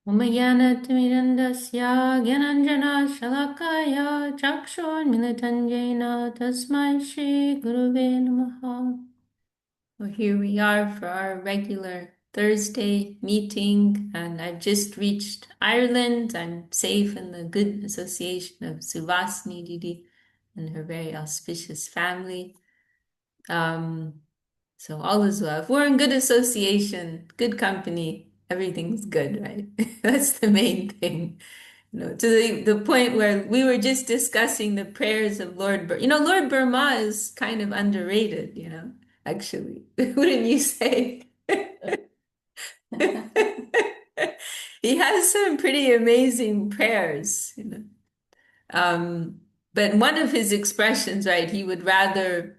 Umayanatimirandasya Gyananjana Shalakaya Chakshurmilitanjena Tasmai Shri Guruve Namaha. Well, here we are for our regular Thursday meeting, and I've just reached Ireland. I'm safe in the good association of Suvasni Didi and her very auspicious family. Um, so all is well. If we're in good association, good company, everything's good, right? That's the main thing. To the point where we were just discussing the prayers of Lord Burma is kind of underrated, actually. Wouldn't you say? He has some pretty amazing prayers. Um, but one of his expressions, right, he would rather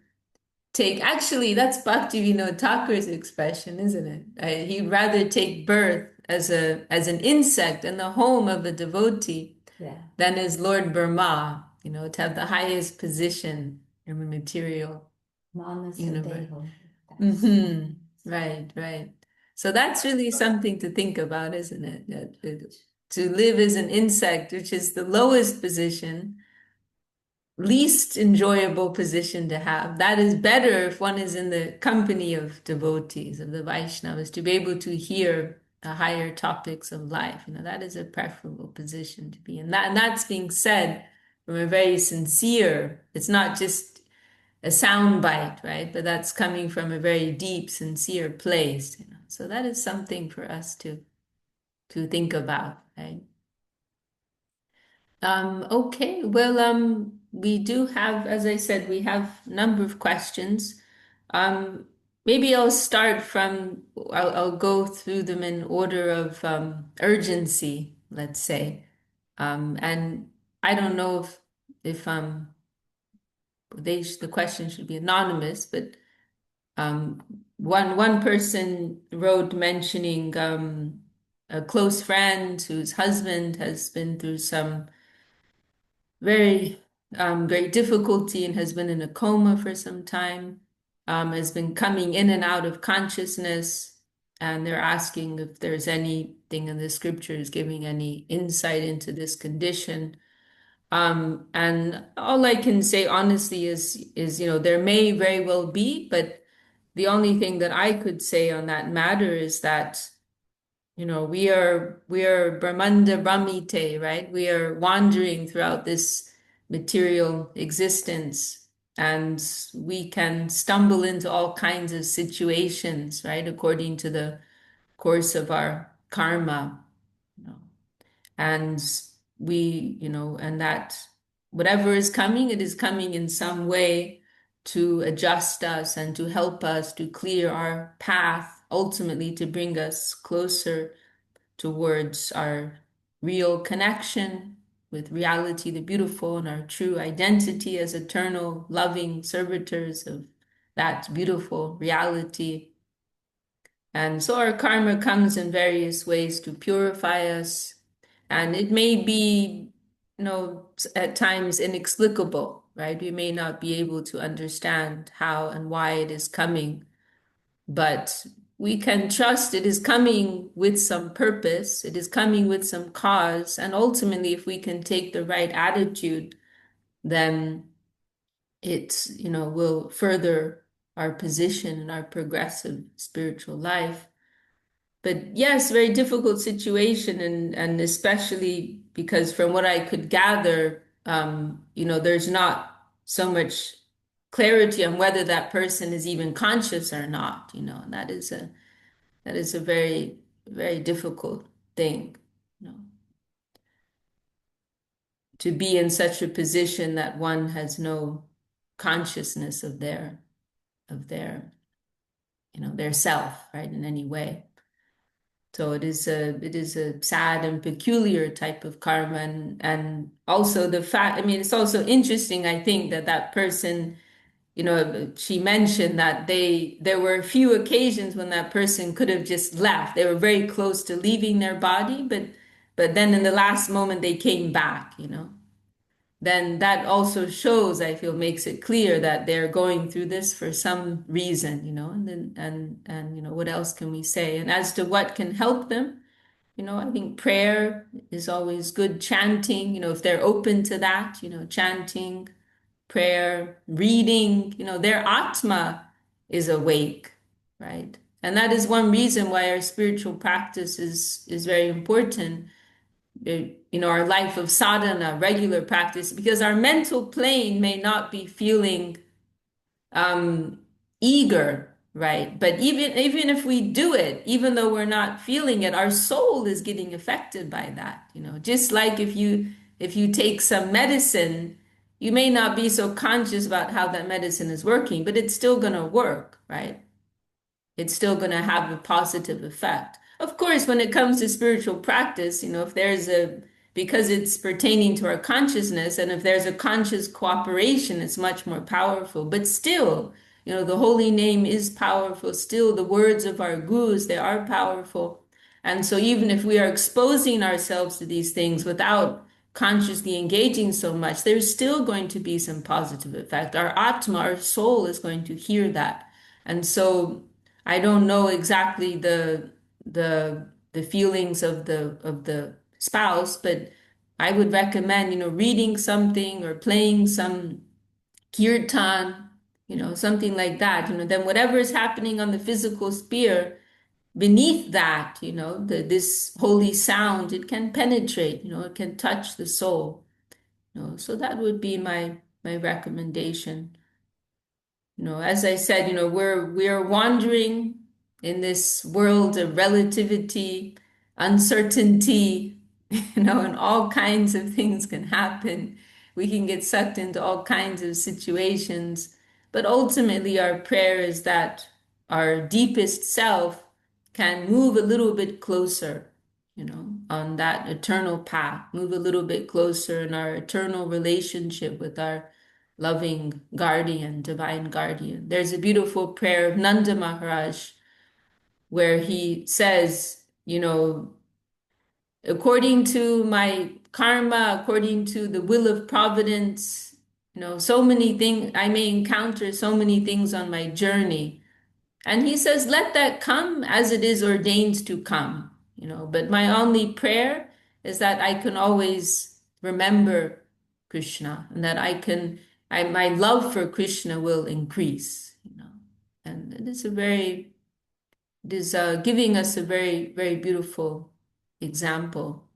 actually, that's Bhaktivinoda Thakur's expression, isn't it? He'd rather take birth as an insect in the home of a devotee, yeah, than as Lord Brahma, to have the highest position in the material universe. Mm-hmm. Right, right. So that's really something to think about, isn't it? To live as an insect, which is the lowest position, least enjoyable position to have. That is better if one is in the company of devotees, of the Vaishnavas, to be able to hear the higher topics of life. That is a preferable position to be in. And that's being said from a very sincere, it's not just a sound bite, right? But that's coming from a very deep, sincere place. So that is something for us to think about, right? Okay, well, we do have, as I said, we have a number of questions. Um, Maybe I'll go through them in order of urgency, let's say. And I don't know if the question should be anonymous, but um, one person wrote mentioning a close friend whose husband has been through some very great difficulty and has been in a coma for some time, has been coming in and out of consciousness. And they're asking if there's anything in the scriptures giving any insight into this condition. And all I can say honestly is, there may very well be, but the only thing that I could say on that matter is that we are Brahmanda Brahmite, right? We are wandering throughout this material existence, and we can stumble into all kinds of situations, right? According to the course of our karma, you know. And and that whatever is coming, it is coming in some way to adjust us and to help us to clear our path, ultimately to bring us closer towards our real connection with reality, the beautiful, and our true identity as eternal, loving servitors of that beautiful reality. And so our karma comes in various ways to purify us. And it may be, at times inexplicable, right? We may not be able to understand how and why it is coming, but we can trust it is coming with some purpose, it is coming with some cause, and ultimately, if we can take the right attitude, then it will further our position in our progressive spiritual life. But yes, very difficult situation, and especially because from what I could gather, there's not so much clarity on whether that person is even conscious or not, and that is a very, very difficult thing, to be in such a position that one has no consciousness of their self, right, in any way. So it is a sad and peculiar type of karma, and also the fact, I mean, it's also interesting, I think, that person, she mentioned that there were a few occasions when that person could have just left. They were very close to leaving their body, but then in the last moment they came back. Then that also shows, I feel, makes it clear that they're going through this for some reason, and then what else can we say? And as to what can help them, I think prayer is always good. Chanting, if they're open to that, chanting, prayer, reading, their atma is awake, right? And that is one reason why our spiritual practice is very important. Our life of sadhana, regular practice, because our mental plane may not be feeling um, eager, right? But even if we do it, even though we're not feeling it, our soul is getting affected by that. Just like if you take some medicine, you may not be so conscious about how that medicine is working, but it's still going to work, right? It's still going to have a positive effect. Of course, when it comes to spiritual practice, if because it's pertaining to our consciousness, and if there's a conscious cooperation, it's much more powerful. But still, the holy name is powerful. Still, the words of our gurus, they are powerful. And so even if we are exposing ourselves to these things without consciously engaging so much, there's still going to be some positive effect. Our atma, our soul is going to hear that. And so I don't know exactly the feelings of the spouse, but I would recommend, reading something or playing some kirtan, something like that. Then whatever is happening on the physical sphere, beneath that, this holy sound, it can penetrate, it can touch the soul. So that would be my recommendation. As I said, we're wandering in this world of relativity, uncertainty, and all kinds of things can happen. We can get sucked into all kinds of situations. But ultimately, our prayer is that our deepest self can move a little bit closer, on that eternal path, move a little bit closer in our eternal relationship with our loving guardian, divine guardian. There's a beautiful prayer of Nanda Maharaj where he says, according to my karma, according to the will of providence, so many things, I may encounter so many things on my journey. And he says, let that come as it is ordained to come, but my only prayer is that I can always remember Krishna, and that my love for Krishna will increase, and it is giving us a very, very beautiful example.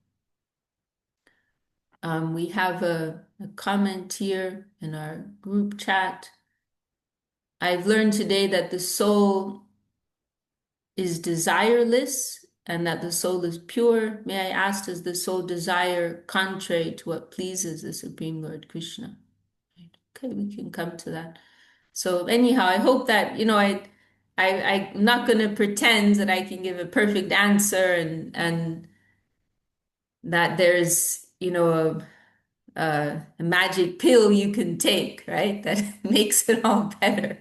We have a comment here in our group chat. I've learned today that the soul is desireless and that the soul is pure. May I ask, does the soul desire contrary to what pleases the Supreme Lord Krishna? Okay, we can come to that. So anyhow, I hope that, I'm not going to pretend that I can give a perfect answer and that there's, a magic pill you can take, right? That makes it all better,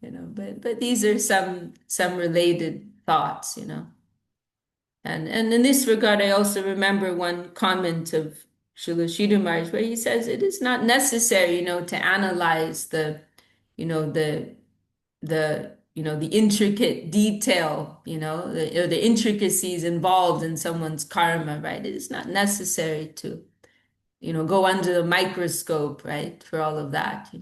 but these are some related thoughts. And in this regard, I also remember one comment of Srila Sridhar Maharaj where he says it is not necessary, to analyze the intricate detail, or the intricacies involved in someone's karma, right? It is not necessary to go under the microscope, right, for all of that,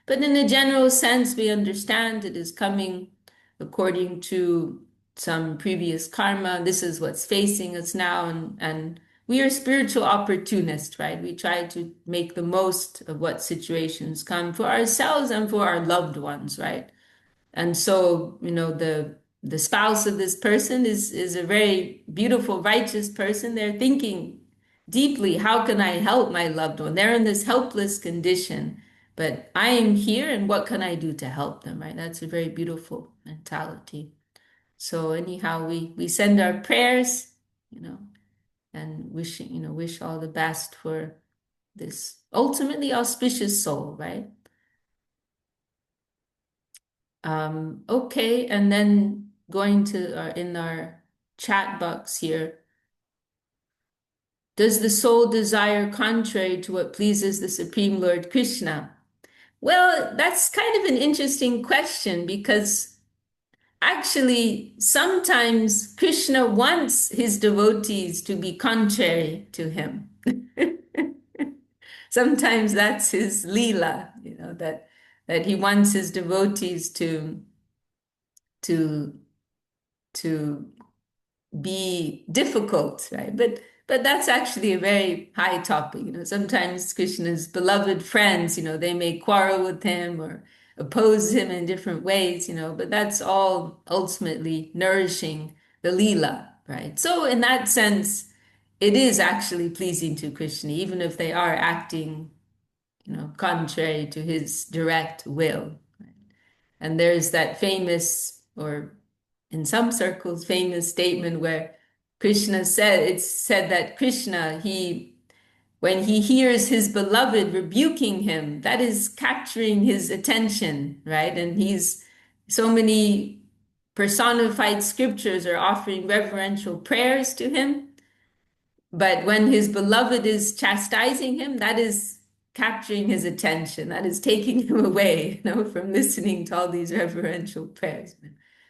but in a general sense, we understand it is coming according to some previous karma. This is what's facing us now, and we are spiritual opportunists, right? We try to make the most of what situations come for ourselves and for our loved ones, right? And so, the spouse of this person is a very beautiful, righteous person. They're thinking deeply, how can I help my loved one? They're in this helpless condition, but I am here, and what can I do to help them, right? That's a very beautiful mentality. So anyhow, we send our prayers, and wish all the best for this ultimately auspicious soul, right? Okay, and then going to in our chat box here, does the soul desire contrary to what pleases the Supreme Lord Krishna? Well, that's kind of an interesting question because Actually, sometimes Krishna wants his devotees to be contrary to him. Sometimes that's his leela, that he wants his devotees to to be difficult, right? But that's actually a very high topic. Sometimes Krishna's beloved friends, they may quarrel with him or oppose him in different ways, but that's all ultimately nourishing the Leela, right? So in that sense, it is actually pleasing to Krishna, even if they are acting, contrary to his direct will. And there's that famous, or in some circles, famous statement where Krishna said, it's said that Krishna, when he hears his beloved rebuking him, that is capturing his attention, right? And so many personified scriptures are offering reverential prayers to him. But when his beloved is chastising him, that is capturing his attention. That is taking him away, from listening to all these reverential prayers.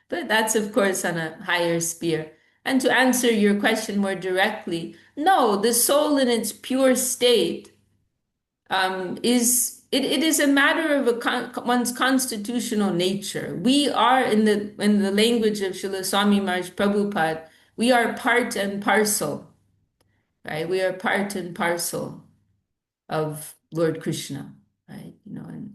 But that's, of course, on a higher sphere. And to answer your question more directly, no, the soul in its pure state it is a matter of one's constitutional nature. We are, in the language of Srila Swami Maharaj Prabhupada, we are part and parcel, right? We are part and parcel of Lord Krishna, right?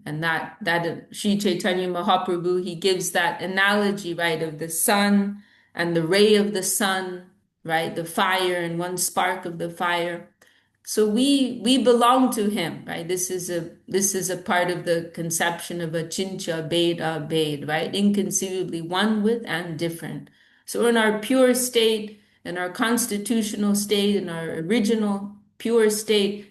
And that Sri Chaitanya Mahaprabhu, he gives that analogy, right, of the sun and the ray of the sun, right? The fire and one spark of the fire. So we belong to him, right? This is a part of the conception of a chincha beda bed, right? Inconceivably one with and different. So in our pure state, in our constitutional state, in our original pure state,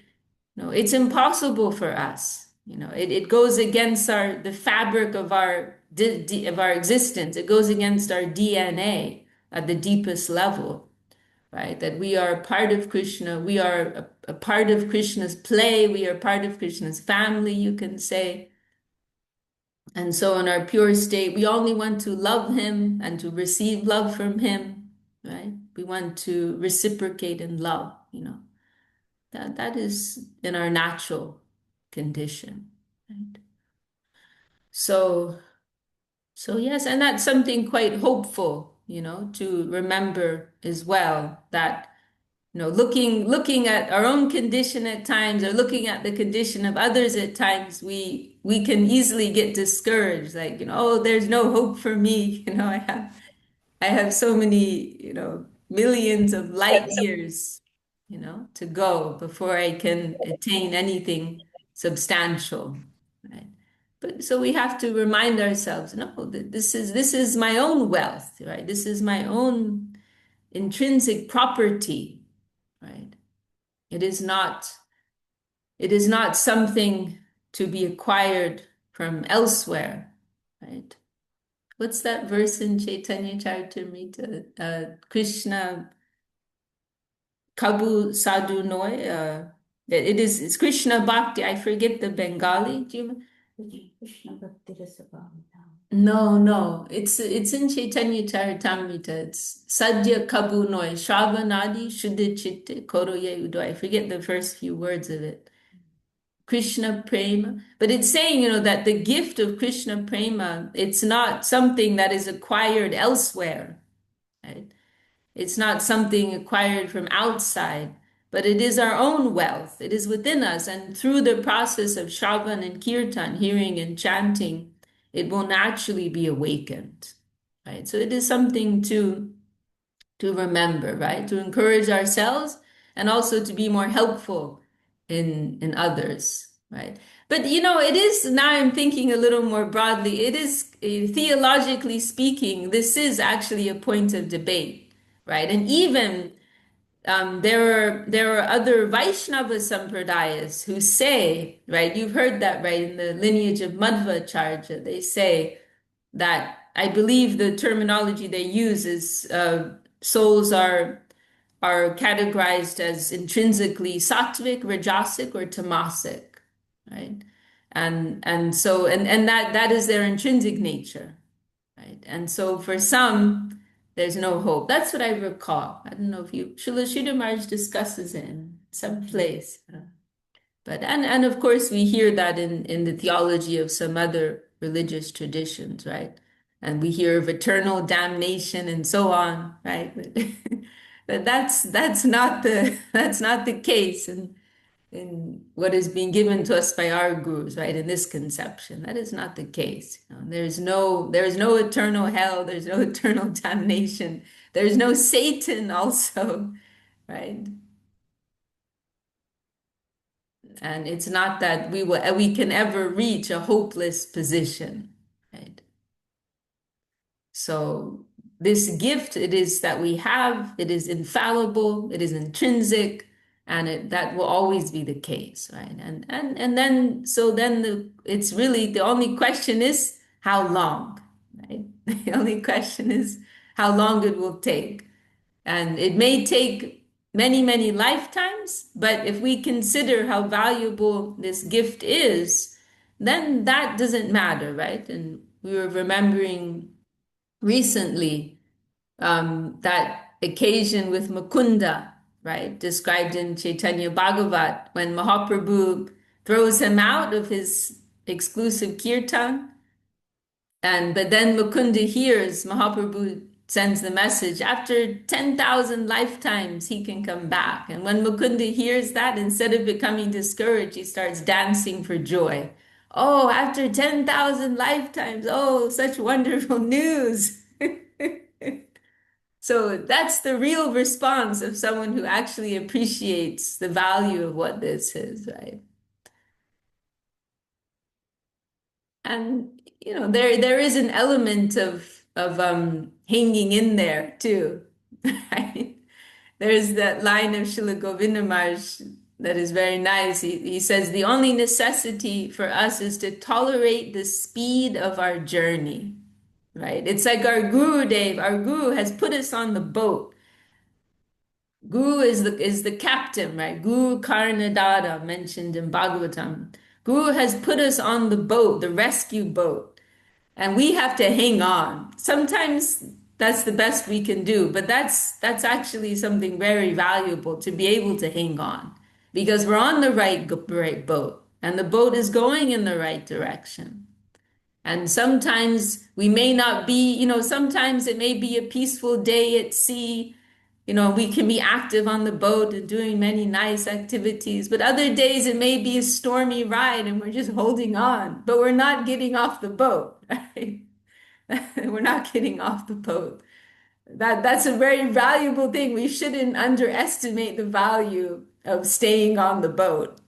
it's impossible for us. It goes against the fabric of our existence. It goes against our DNA at the deepest level, right? That we are part of Krishna. We are a part of Krishna's play. We are part of Krishna's family, you can say. And so in our pure state, we only want to love him and to receive love from him, right? We want to reciprocate in love. That is in our natural condition, right? So yes, and that's something quite hopeful, to remember as well, that looking at our own condition at times, or looking at the condition of others at times, we can easily get discouraged, like, oh, there's no hope for me. I have so many, millions of light years, to go before I can attain anything substantial, right? But so we have to remind ourselves, no, that this is my own wealth, right? This is my own intrinsic property, right? It is not, it is not something to be acquired from elsewhere, right? What's that verse in Chaitanya Charitamrita? Krishna Kabu Sadhu Noy. It's Krishna Bhakti. I forget the Bengali. Do you? Krishna Bhakti No, no. It's in Chaitanya Charitamrita. It's Sadhya Kabu Noy. Shravanadi Shuddha Chitte Koroye Udo. I forget the first few words of it. Krishna Prema. But it's saying, that the gift of Krishna Prema, it's not something that is acquired elsewhere, right? It's not something acquired from outside, but it is our own wealth. It is within us. And through the process of Shravan and Kirtan, hearing and chanting, it will naturally be awakened, right? So it is something to remember, right? To encourage ourselves and also to be more helpful in others, right? But it is, now I'm thinking a little more broadly, it is theologically speaking, this is actually a point of debate, right? And even there are other Vaishnava sampradayas who say, right? You've heard that, right? In the lineage of Madhvacharya, they say that, I believe the terminology they use is souls are categorized as intrinsically sattvic, rajasic, or tamasic, right? And so that is their intrinsic nature, right? And so for some, there's no hope. That's what I recall. I don't know if you, Srila Marj discusses it in some place. But and of course we hear that in the theology of some other religious traditions, right? And we hear of eternal damnation and so on, right? But that's not the that's not the case in what is being given to us by our gurus, right? In this conception, that is not the case. You know, there's no eternal hell, there's no eternal damnation, there's no Satan also, right? And it's not that we can ever reach a hopeless position, right? So this gift, it is that we have, it is infallible, it is intrinsic, and that will always be the case, right? And then so then it's really the only question is how long, right? The only question is how long it will take. And it may take many, many lifetimes, but if we consider how valuable this gift is, then that doesn't matter, right? And we were remembering recently that occasion with Mukunda, right? Described in Chaitanya Bhagavat, when Mahaprabhu throws him out of his exclusive kirtan. And but then Mukunda hears Mahaprabhu sends the message after 10,000 lifetimes he can come back. And when Mukunda hears that, instead of becoming discouraged, he starts dancing for joy. Oh, after 10,000 lifetimes, oh, such wonderful news. So that's the real response of someone who actually appreciates the value of what this is, right? And there is an element of hanging in there too, right? There's that line of Srila Govindamaj that is very nice. He says the only necessity for us is to tolerate the speed of our journey, right? It's like our our guru has put us on the boat. Guru is the captain, right? Guru Karnadada mentioned in Bhagavatam. Guru has put us on the boat, the rescue boat, and we have to hang on. Sometimes that's the best we can do, but that's actually something very valuable to be able to hang on because we're on the right boat and the boat is going in the right direction. And sometimes we may not be, sometimes it may be a peaceful day at sea. We can be active on the boat and doing many nice activities, but other days it may be a stormy ride and we're just holding on, but we're not getting off the boat, right? We're not getting off the boat. That's a very valuable thing. We shouldn't underestimate the value of staying on the boat.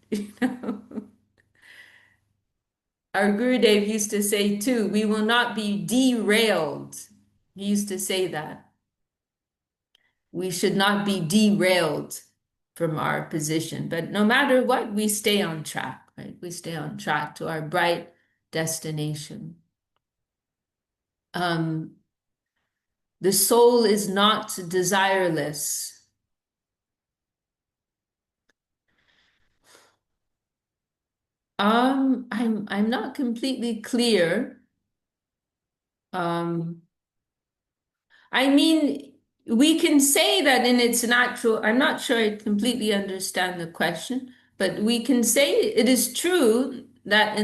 Our Gurudev used to say too, we will not be derailed. He used to say that. We should not be derailed from our position. But no matter what, we stay on track, right? We stay on track to our bright destination. The soul is not desireless. I'm not completely clear. Um, I mean, we can say that in its natural, I'm not sure I completely understand the question, but we can say it is true that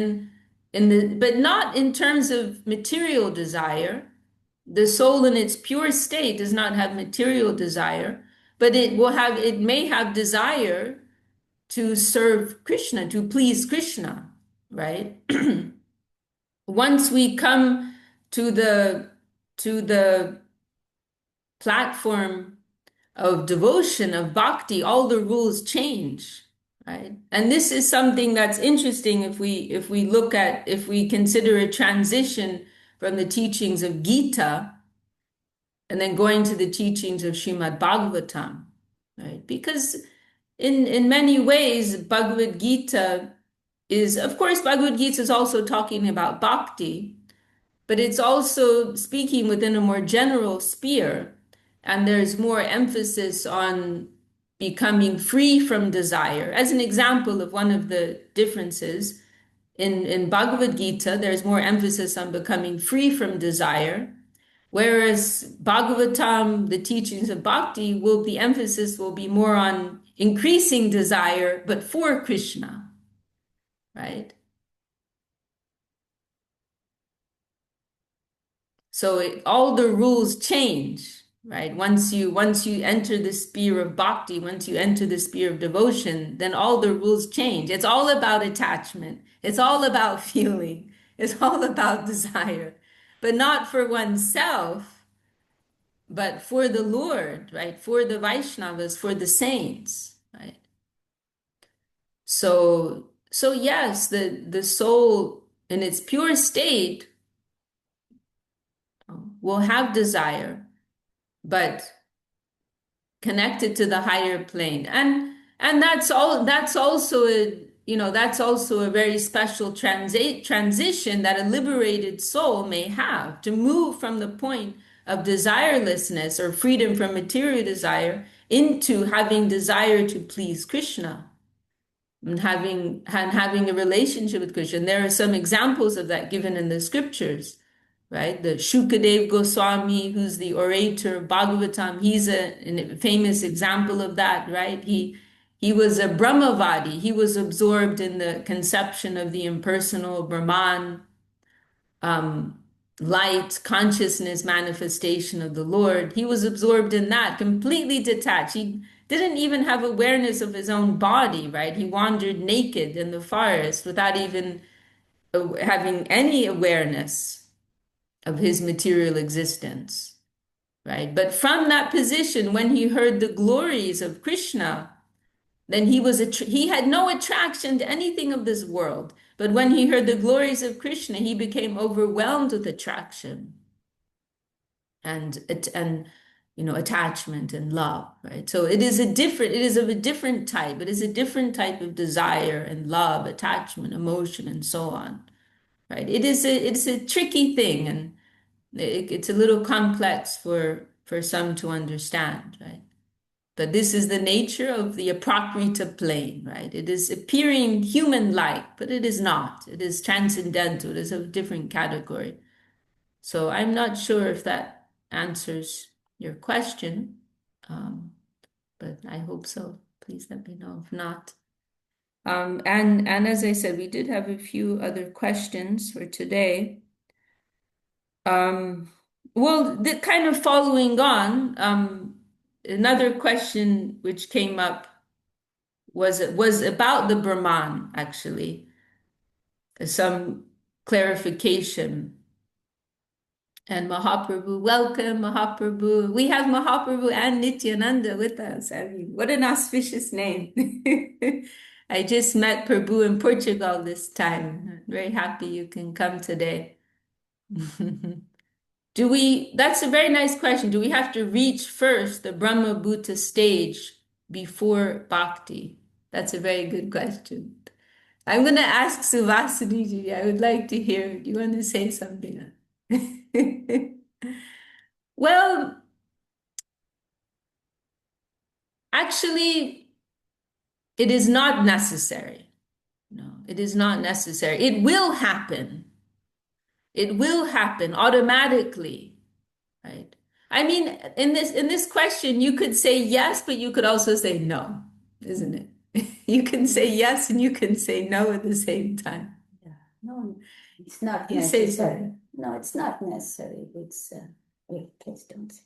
but not in terms of material desire. The soul in its pure state does not have material desire, but it may have desire to serve Krishna, to please Krishna, right? Once we come to the platform of devotion, of bhakti, all the rules change, right? And this is something that's interesting if we consider a transition from the teachings of Gita and then going to the teachings of Srimad Bhagavatam, right? Because in many ways, Bhagavad Gita of course, Bhagavad Gita is also talking about bhakti, but it's also speaking within a more general sphere. And there's more emphasis on becoming free from desire. As an example of one of the differences, in Bhagavad Gita, there's more emphasis on becoming free from desire. Whereas Bhagavatam, the teachings of bhakti, the emphasis will be more on increasing desire, but for Krishna, right? So all the rules change, right? Once you enter the sphere of bhakti, once you enter the sphere of devotion, then all the rules change. It's all about attachment. It's all about feeling. It's all about desire, but not for oneself, but for the Lord, right? For the Vaishnavas, for the saints, right? So yes, the soul in its pure state will have desire, but connected to the higher plane. And that's also a that's also a very special transition that a liberated soul may have to move from the point of desirelessness or freedom from material desire into having desire to please Krishna and having a relationship with Krishna. And there are some examples of that given in the scriptures, right? The Shukadev Goswami, who's the orator of Bhagavatam, he's a famous example of that, right? He was a Brahmavadi. He was absorbed in the conception of the impersonal Brahman, um, light, consciousness manifestation of the Lord. He was absorbed in that, completely detached. He didn't even have awareness of his own body, right? He wandered naked in the forest without even having any awareness of his material existence, right? But from that position, when he heard the glories of Krishna, then he had no attraction to anything of this world. But when he heard the glories of Krishna, he became overwhelmed with attraction and attachment and love, right? So it is of a different type. It is a different type of desire and love, attachment, emotion, and so on, right? It's a tricky thing, and it's a little complex for some to understand, right? But this is the nature of the aprakrita plane, right? It is appearing human-like, but it is not. It is transcendental. It is of a different category. So I'm not sure if that answers your question, but I hope so. Please let me know if not. And as I said, we did have a few other questions for today. Um, well, the kind of following on, another question which came up was about the Brahman, actually, some clarification. And Mahaprabhu, welcome, Mahaprabhu. We have Mahaprabhu and Nityananda with us. I mean, what an auspicious name. I just met Prabhu in Portugal this time. Very happy you can come today. That's a very nice question. Do we have to reach first the Brahma Bhuta stage before bhakti? That's a very good question. I'm going to ask Suvasini ji. I would like to hear. Do you want to say something? Well, actually, it is not necessary. No, it is not necessary. It will happen. It will happen automatically, right? I mean, in this question, you could say yes, but you could also say no, isn't it? You can say yes and you can say no at the same time. Yeah. No, it's not You say necessary. No, it's not necessary. Wait, please don't say.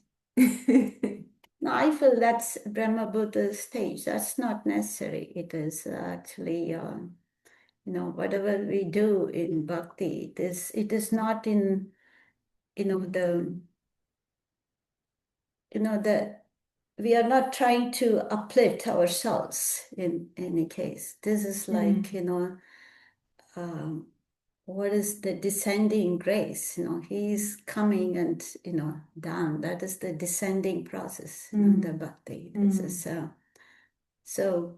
No, I feel that's Brahma Buddha's stage. That's not necessary. It is actually, whatever we do in bhakti, it is not in, the we are not trying to uplift ourselves in any case. This is like, um, what is the descending grace? He's coming and, down. That is the descending process, the bhakti. This is so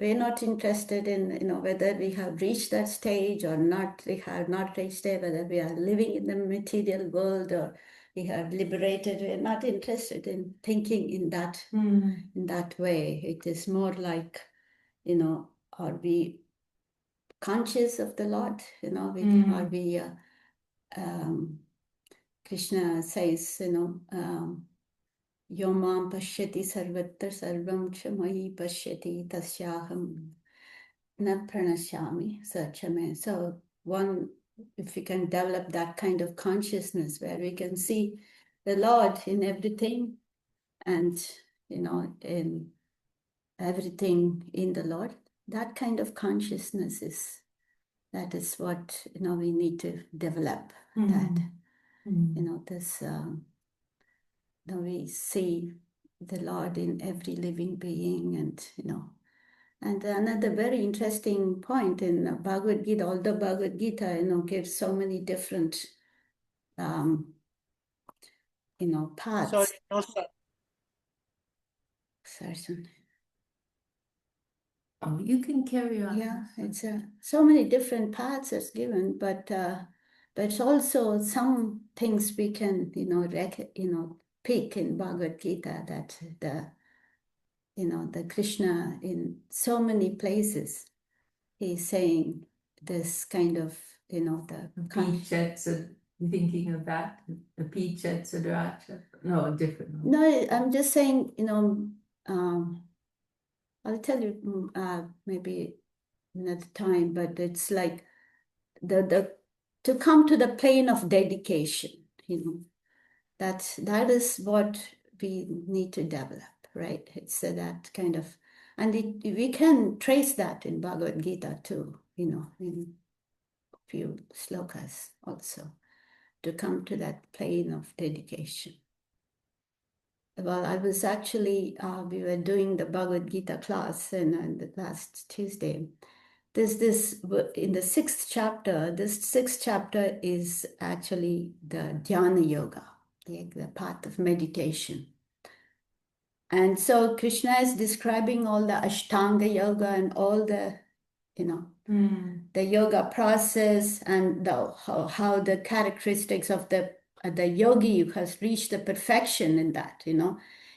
we're not interested in, whether we have reached that stage or not. We have not reached there, whether we are living in the material world or we have liberated. We're not interested in thinking in that way. It is more like, are we conscious of the Lord? Are we Krishna says, Yomam pashyati sarvatra sarvam chamayi pashyati tasyaham na pranashyami sachame. So one, if we can develop that kind of consciousness where we can see the Lord in everything and, in everything in the Lord, that kind of consciousness that is what, we need to develop. That, this, we see the Lord in every living being, and another very interesting point in Bhagavad Gita, although Bhagavad Gita, gives so many different, um, Sorry, paths. no, sir. Certain. Oh, you can carry on. Yeah, it's so many different paths is given, but it's also some things we can, pick in Bhagavad Gita that the Krishna in so many places he's saying this kind of, the You thinking of that? The Pichet Sudracha? No, a different one. No, I'm just saying, I'll tell you maybe another time, but it's like the to come to the plane of dedication, that is what we need to develop, right? It's that kind of, and we can trace that in Bhagavad Gita too, in a few slokas also, to come to that plane of dedication. Well, I was actually, we were doing the Bhagavad Gita class and the last Tuesday. This in the sixth chapter. This sixth chapter is actually the dhyana yoga, the path of meditation. And so Krishna is describing all the Ashtanga yoga and all the, the yoga process and how the characteristics of the yogi who has reached the perfection in that,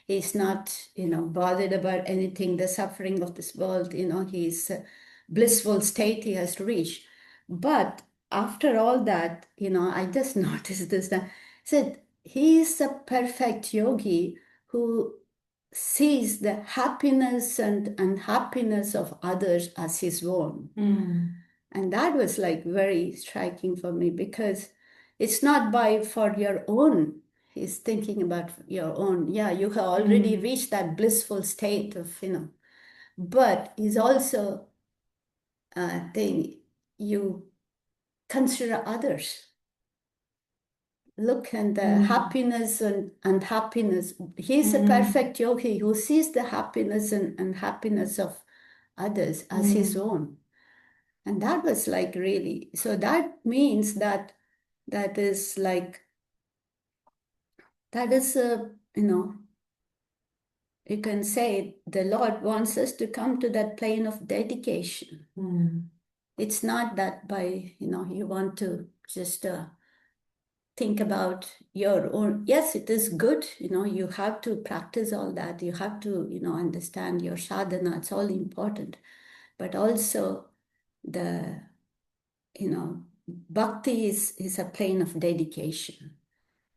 he's not, bothered about anything, the suffering of this world, he's blissful state he has reached. But after all that, I just noticed this, that said he is a perfect yogi who sees the happiness and unhappiness of others as his own. And that was like very striking for me, because it's not for your own. He's thinking about your own. Yeah, you have already reached that blissful state of, but he's also thing you consider others. Look at the happiness and unhappiness. He's a perfect yogi who sees the happiness and unhappiness of others as his own. And that was like really, so that means that is like, that is a, you can say the Lord wants us to come to that plane of dedication. It's not that by, you want to just think about your own. Yes, it is good, you have to practice all that. You have to, understand your sadhana. It's all important. But also the, bhakti is a plane of dedication,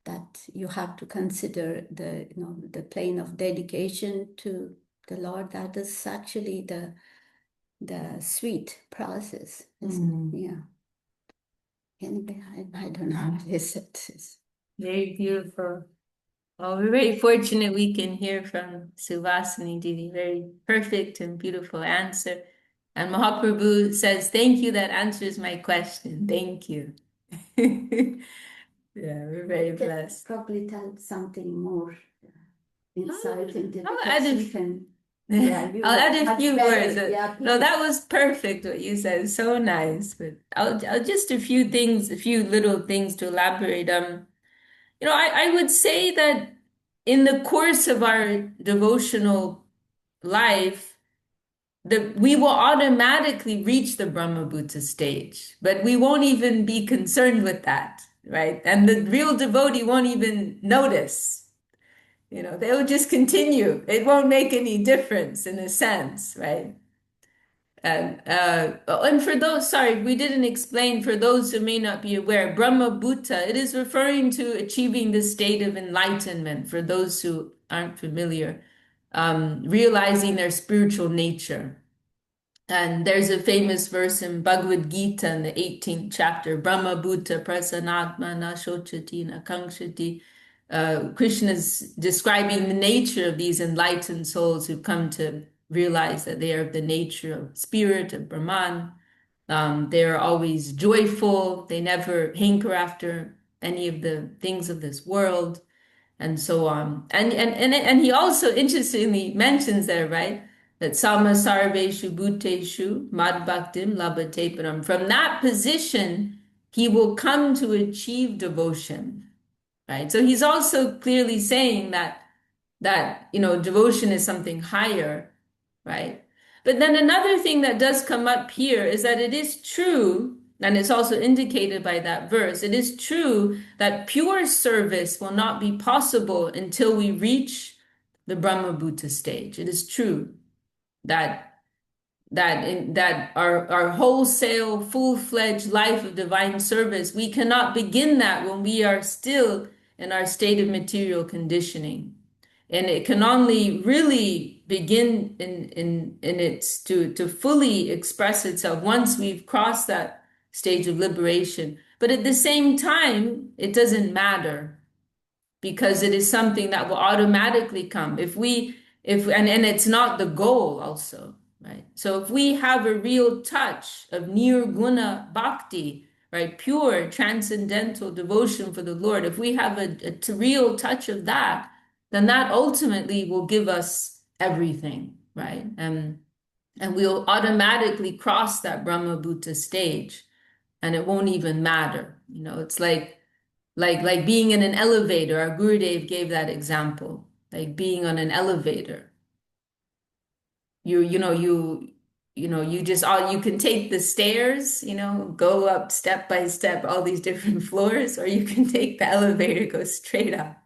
that you have to consider the plane of dedication to the Lord. That is actually the sweet process. Yeah. Anyway, I don't know what is it. Very beautiful. Well, we're very fortunate we can hear from Suvasini Devi. Very perfect and beautiful answer. And Mahaprabhu says, thank you, that answers my question. Thank you. Yeah, we're very blessed. Probably tell something more insight into I'll the add question. Yeah, I'll add a few words. Yeah. No, that was perfect what you said. So nice. But I'll just a few things, a few little things to elaborate. I would say that in the course of our devotional life, we will automatically reach the Brahmabhuta stage, but we won't even be concerned with that, right? And the real devotee won't even notice. They'll just continue. It won't make any difference in a sense, right? And for those, sorry, we didn't explain, for those who may not be aware, Brahma Bhuta, it is referring to achieving the state of enlightenment for those who aren't familiar, realizing their spiritual nature. And there's a famous verse in Bhagavad Gita in the 18th chapter, Brahma Bhuta Prasanatma na Shochati na Kankshati. Krishna is describing the nature of these enlightened souls who come to realize that they are of the nature of spirit, of Brahman. They're always joyful. They never hanker after any of the things of this world and so on. And he also interestingly mentions there, right, that sama sarveshu bhuteshu mad bhaktim labhate param. From that position, he will come to achieve devotion, right? So he's also clearly saying that devotion is something higher, right? But then another thing that does come up here is that it is true, and it's also indicated by that verse, it is true that pure service will not be possible until we reach the Brahma Bhuta stage. It is true that that our wholesale, full-fledged life of divine service, we cannot begin that when we are still in our state of material conditioning. And it can only really begin in its to fully express itself once we've crossed that stage of liberation. But at the same time, it doesn't matter because it is something that will automatically come if we if and it's not the goal also, right? So if we have a real touch of nirguna bhakti, right, pure transcendental devotion for the Lord, if we have a real touch of that, then that ultimately will give us everything, right? And we'll automatically cross that Brahma Bhuta stage and it won't even matter. It's like being in an elevator. Our Gurudev gave that example, like being on an elevator. You just all you can take the stairs, go up step by step, all these different floors, or you can take the elevator, go straight up.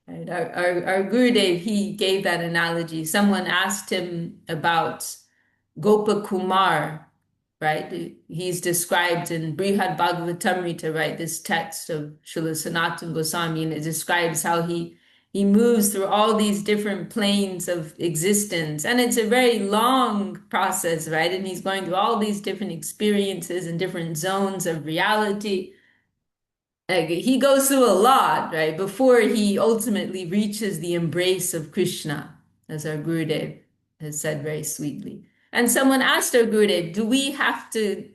Right? Our Gurudev, he gave that analogy. Someone asked him about Gopa Kumar, right? He's described in Brihad Bhagavatamrita, right? This text of Srila Sanatana Goswami, and it describes how he moves through all these different planes of existence. And it's a very long process, right? And he's going through all these different experiences and different zones of reality. Like, he goes through a lot, right? Before he ultimately reaches the embrace of Krishna, as our Gurudev has said very sweetly. And someone asked our Gurudev, do we have to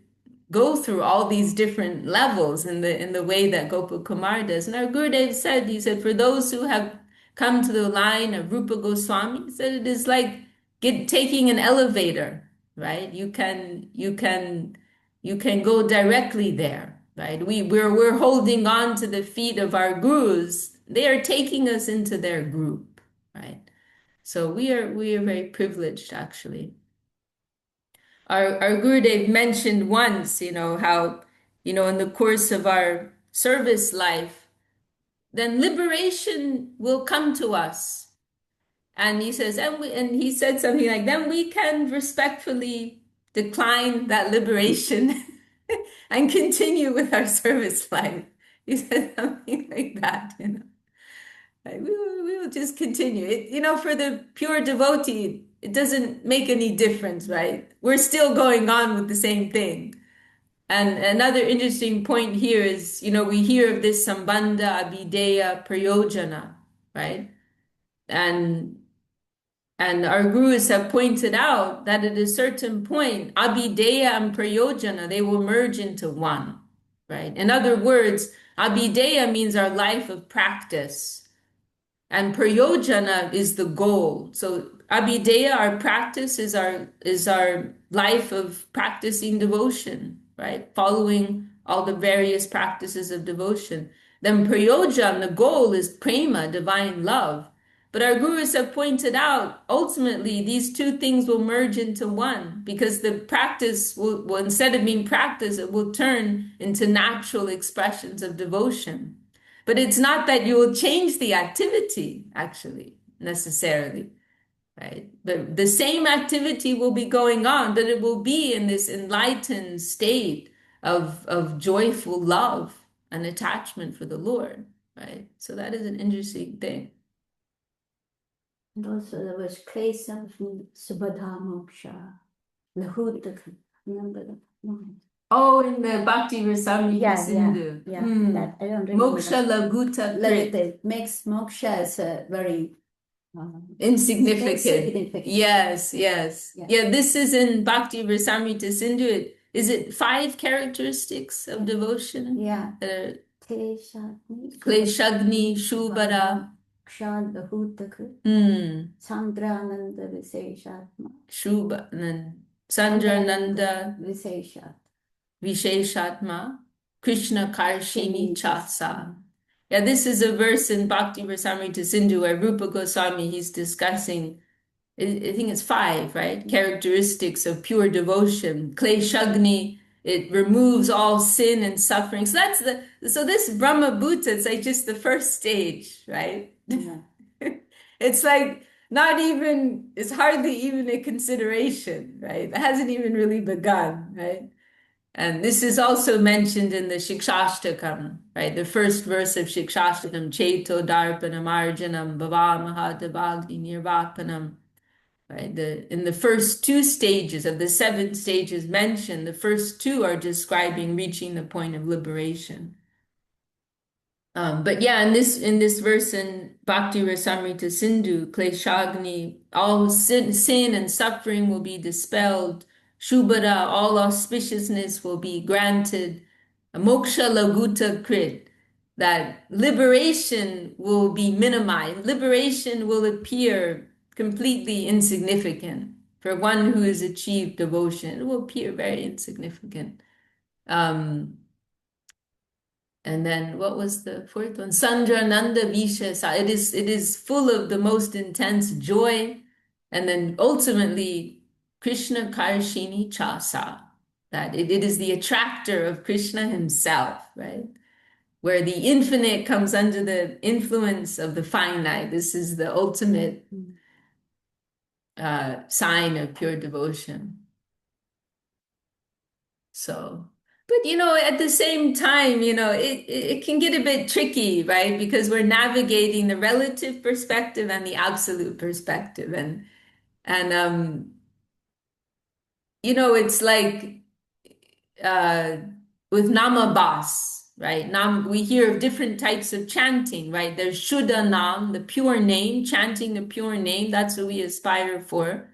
go through all these different levels in the way that Gopal Kumar does? And our Gurudev said, he said, for those who have come to the line of Rupa Goswami, he said it is like taking an elevator, right? You can go directly there, right? We're holding on to the feet of our gurus. They are taking us into their group, right? So we are very privileged, actually. Our Gurudev mentioned once, how, in the course of our service life, then liberation will come to us. And he says, and he said something like, then we can respectfully decline that liberation and continue with our service life. He said something like that. Like, we will just continue. For the pure devotee, it doesn't make any difference, right? We're still going on with the same thing. And another interesting point here is, we hear of this Sambandha, Abhideya, Prayojana, right? And and our gurus have pointed out that at a certain point, Abhideya and Prayojana, they will merge into one, right? In other words, Abhideya means our life of practice, and Prayojana is the goal. So Abhideya, our practice, is our life of practicing devotion, right? Following all the various practices of devotion. Then Prayojana, the goal is prema, divine love. But our gurus have pointed out, ultimately, these two things will merge into one because the practice will instead of being practice, it will turn into natural expressions of devotion. But it's not that you will change the activity, actually, necessarily. right? The same activity will be going on, but it will be in this enlightened state of joyful love and attachment for the Lord, right? So that is an interesting thing. And also there was Klesam from Subhadha Moksha, Lahutaka. Remember that? No. Oh, in the Bhakti Rasamrita Yeah, Sindhu. yeah. Mm. That I don't remember Moksha that. Laguta Krit. It makes moksha as a very Insignificant. insignificant. Yes, yes. Yeah. Yeah, this is in Bhakti Rasamrita Sindhu. Is it five characteristics of devotion? Yeah. Uh, Kleshagni, Kleshagni, Shubhara, Kshalahutaka, hmm, Sandrananda Viseshatma, Shubha, and then Sandrananda Sandrananda, Viseshat, Visheshatma, Krishna Karshini Shinichasa. Chasa. Yeah, this is a verse in Bhakti Rasamrita Sindhu where Rupa Goswami, he's discussing, I think it's five, right? Characteristics of pure devotion. Kleshagni, it removes all sin and suffering. So this Brahma Bhuta, it's like just the first stage, right? Yeah. It's like not even, it's hardly even a consideration, right? It hasn't even really begun, right? And this is also mentioned in the Shikshashtakam, right? The first verse of Shikshashtakam, Cheto Darpanam Arjanam Bhavamaha Devagni Nirvapanam, right? In the first two stages of the seven stages mentioned, the first two are describing reaching the point of liberation. But yeah, in this verse in Bhakti Rasamrita Sindhu, Kleshagni, all sin and suffering will be dispelled. Shubhara, all auspiciousness will be granted. Moksha Laguta Krit, that liberation will be minimized. Liberation will appear completely insignificant. For one who has achieved devotion, it will appear very insignificant. Um, and then what was the fourth one? Sandra Nanda Vishasa. It is full of the most intense joy. And then ultimately, Krishna Karshini Chasa. That it is the attractor of Krishna himself, right? Where the infinite comes under the influence of the finite. This is the ultimate sign of pure devotion. So, but at the same time, it can get a bit tricky, right? Because we're navigating the relative perspective and the absolute perspective. And it's like uh, with Namabas, right? We hear of different types of chanting, right? There's Shuddha Nam, the pure name, chanting the pure name. That's what we aspire for.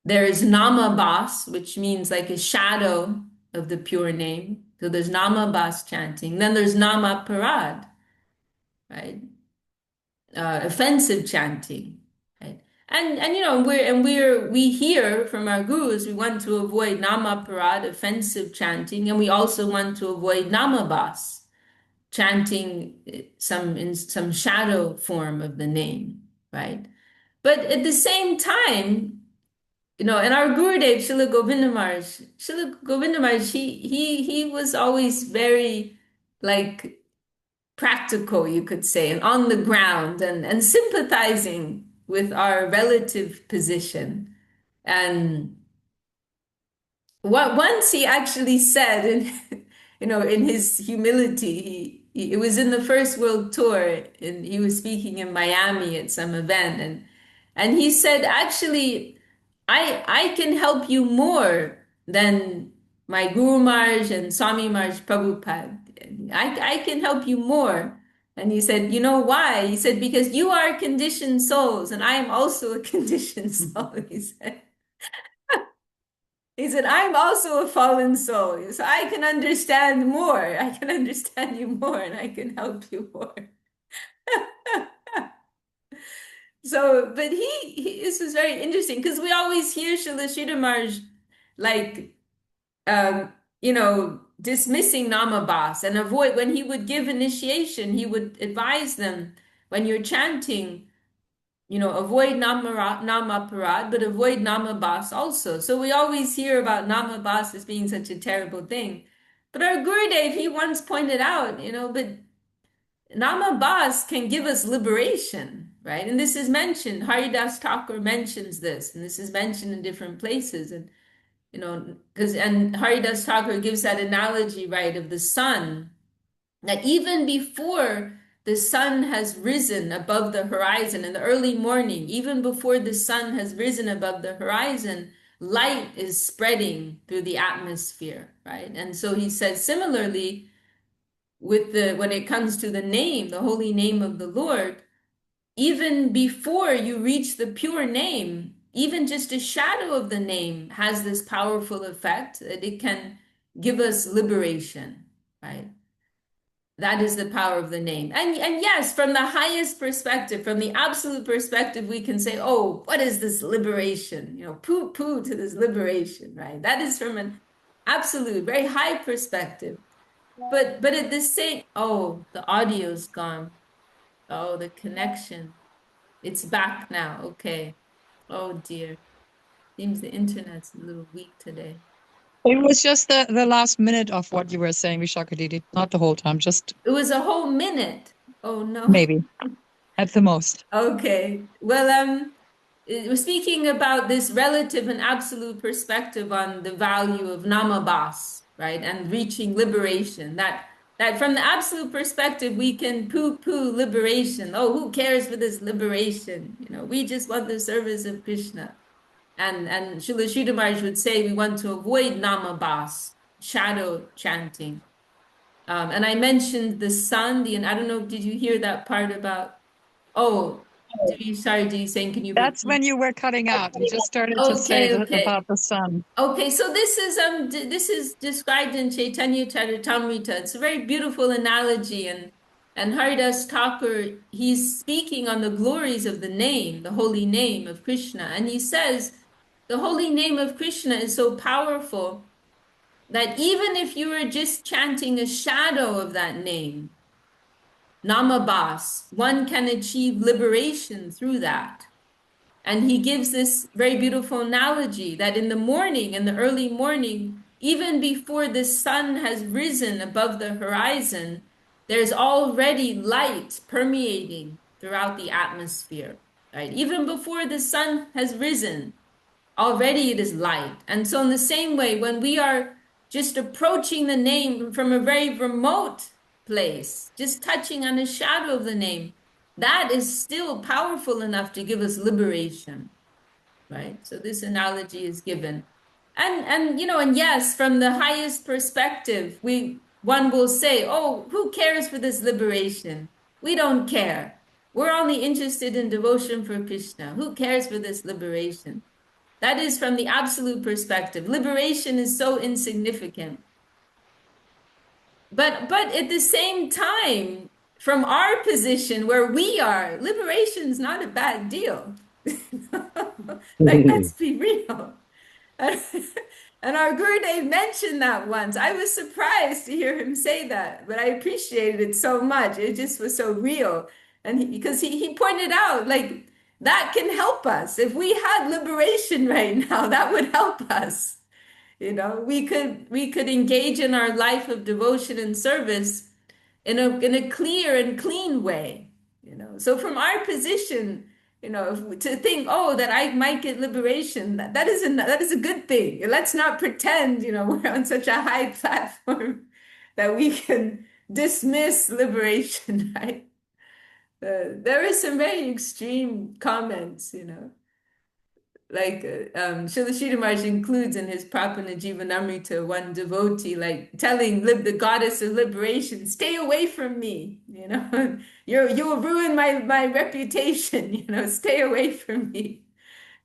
There is Namabas, which means like a shadow of the pure name. So there's Namabas chanting. Then there's Namaparad, right? Offensive chanting, right? We hear from our gurus we want to avoid Namaparad, offensive chanting, and we also want to avoid Namabas, chanting in some shadow form of the name, right? But at the same time, and our Gurudev, Srila Govindamarj, he was always very like practical, you could say, and on the ground and sympathizing with our relative position. And what once he actually said, in his humility, it was in the first world tour, and he was speaking in Miami at some event, and he said, actually, I can help you more than my Guru Maharaj and Swami Maharaj Prabhupada. I can help you more. And he said, you know why? He said, because you are conditioned souls, and I am also a conditioned soul, he said. He said, I'm also a fallen soul, so I can understand more. I can understand you more, and I can help you more. So, but this was very interesting because we always hear Srila Sridhar Maharaj like, dismissing Namabas and avoid, when he would give initiation, he would advise them when you're chanting, avoid Namaparad, but avoid Namabas also. So we always hear about Namabas as being such a terrible thing. But our Gurudev, he once pointed out, but Namabas can give us liberation, right? And this is mentioned, Haridas Thakur mentions this, and this is mentioned in different places. And, and Haridas Thakur gives that analogy, right, of the sun, that even before the sun has risen above the horizon in the early morning, even before the sun has risen above the horizon, light is spreading through the atmosphere, right? And so he says similarly with when it comes to the name, the holy name of the Lord, even before you reach the pure name, even just a shadow of the name has this powerful effect that it can give us liberation, right? That is the power of the name. And yes, from the highest perspective, from the absolute perspective, we can say, oh, what is this liberation? Poo poo to this liberation, right? That is from an absolute, very high perspective. But at the same, oh, the audio's gone. Oh, the connection. It's back now. Okay. Oh dear. Seems the internet's a little weak today. It was just the last minute of what you were saying, Vishakadidi, not the whole time, just It was a whole minute. Oh no. maybe at the most. Okay. Well, we're speaking about this relative and absolute perspective on the value of namabas, right? And reaching liberation. That from the absolute perspective, we can poo-poo liberation. Oh, who cares for this liberation? We just want the service of Krishna. And Srila Sridhar Maharaj would say we want to avoid namabas, shadow chanting. And I mentioned the sun, and I don't know, did you hear that part about, oh, sorry, Dee saying, can you That's repeat? when you were cutting out. You just started to say Okay, okay. about the sun. Okay, so this is described in Chaitanya Charitamrita. It's a very beautiful analogy, and Haridas Thakur, he's speaking on the glories of the name, the holy name of Krishna, and he says the holy name of Krishna is so powerful that even if you are just chanting a shadow of that name, Namabas, one can achieve liberation through that. And he gives this very beautiful analogy that in the morning, in the early morning, even before the sun has risen above the horizon, there's already light permeating throughout the atmosphere, right? Even before the sun has risen, already it is light. And so, in the same way, when we are just approaching the name from a very remote place, just touching on a shadow of the name, that is still powerful enough to give us liberation, right? So this analogy is given. And yes, from the highest perspective, one will say, "Oh, who cares for this liberation? We don't care. We're only interested in devotion for Krishna. Who cares for this liberation?" That is from the absolute perspective. Liberation is so insignificant. But at the same time, from our position where we are, liberation is not a bad deal. Like, let's be real. And our Gurudev mentioned that once. I was surprised to hear him say that, but I appreciated it so much. It just was so real. And because he pointed out, like, that can help us. If we had liberation right now, that would help us. We could engage in our life of devotion and service in a clear and clean way. So from our position, to think, oh, that I might get liberation, that is a good thing. Let's not pretend, we're on such a high platform that we can dismiss liberation, right? There is some very extreme comments, like Srila Sridhar Maharaj includes in his Prapana Jivanamrita one devotee like telling the goddess of liberation, stay away from me, you'll ruin my reputation, stay away from me.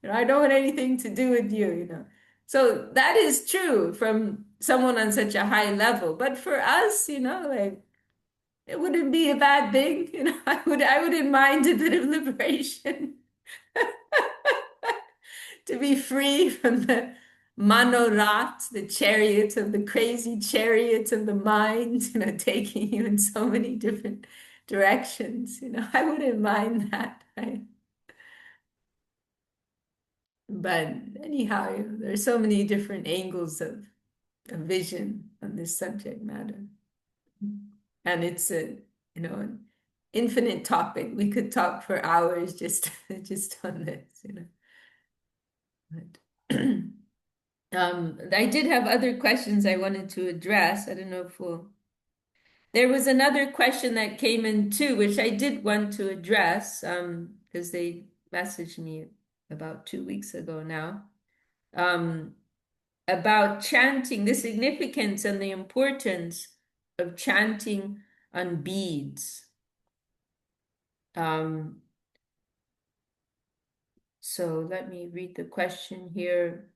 I don't want anything to do with you. So that is true from someone on such a high level. But for us, like it wouldn't be a bad thing, I wouldn't mind a bit of liberation. To be free from the manorat, the chariot of the crazy chariot of the mind, taking you in so many different directions. I wouldn't mind that, right? But anyhow, there's so many different angles of vision on this subject matter. And it's a, you know, infinite topic. We could talk for hours just just on this, you know. But I did have other questions I wanted to address. I don't know if we'll. There was another question that came in too, which I did want to address, because they messaged me about 2 weeks ago now, about chanting, the significance and the importance of chanting on beads. So let me read the question here.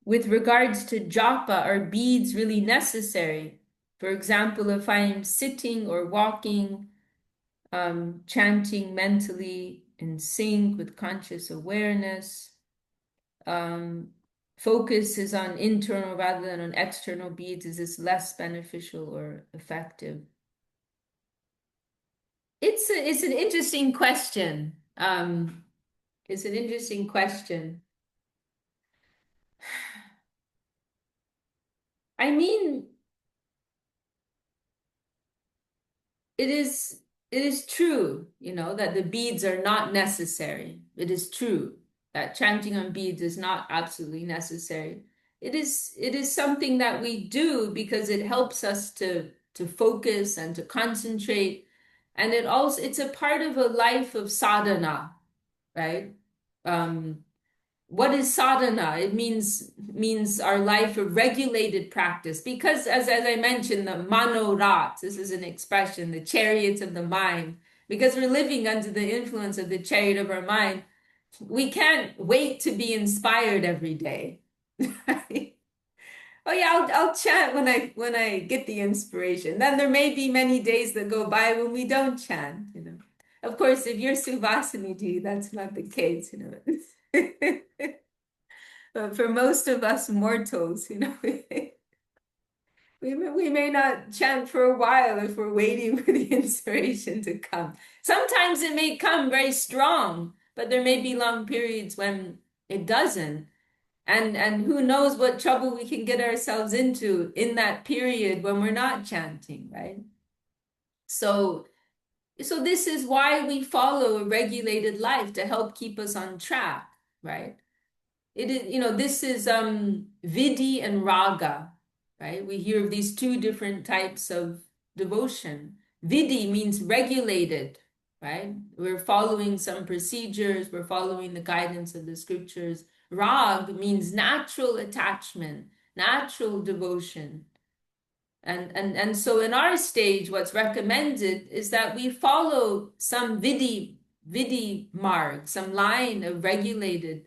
With regards to japa, are beads really necessary? For example, if I'm sitting or walking, chanting mentally in sync with conscious awareness, focus is on internal rather than on external beads, is this less beneficial or effective? It's an interesting question. It's an interesting question. I mean, it is true, you know, that the beads are not necessary. It is true that chanting on beads is not absolutely necessary. It is something that we do because it helps us to focus and to concentrate. And it's a part of a life of sadhana, right? Um, what is sadhana? It means our life of regulated practice. Because as I mentioned, the manorat, this is an expression, the chariots of the mind. Because we're living under the influence of the chariot of our mind, we can't wait to be inspired every day. Oh yeah, I'll chant when I get the inspiration. Then there may be many days that go by when we don't chant, you know. Of course, if you're Suvasini, that's not the case, you know. But for most of us mortals, you know, we may not chant for a while if we're waiting for the inspiration to come. Sometimes it may come very strong, but there may be long periods when it doesn't. And who knows what trouble we can get ourselves into in that period when we're not chanting, right? So so this is why we follow a regulated life to help keep us on track, right? It is, you know, this is vidhi and raga, right? We hear of these two different types of devotion. Vidhi means regulated, right? We're following some procedures, we're following the guidance of the scriptures. Rag means natural attachment, natural devotion. And so in our stage, what's recommended is that we follow some vidhi marg, some line of regulated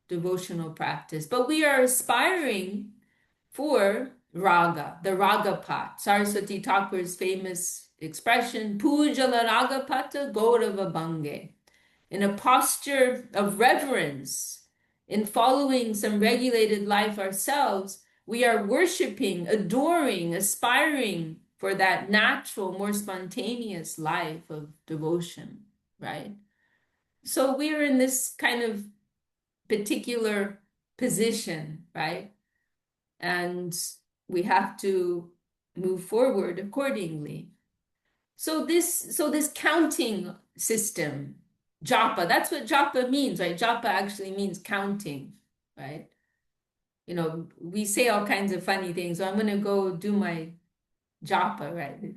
devotional practice, but we are aspiring for raga, the raga pat. Saraswati Thakur's famous expression, puja la raga pata gaurava bange. In a posture of reverence, in following some regulated life ourselves, we are worshiping, adoring, aspiring for that natural, more spontaneous life of devotion, right? So we're in this kind of particular position, right? And we have to move forward accordingly. So this counting system, japa, that's what japa means, right? Japa actually means counting, right? You know, we say all kinds of funny things. So I'm gonna go do my japa, right?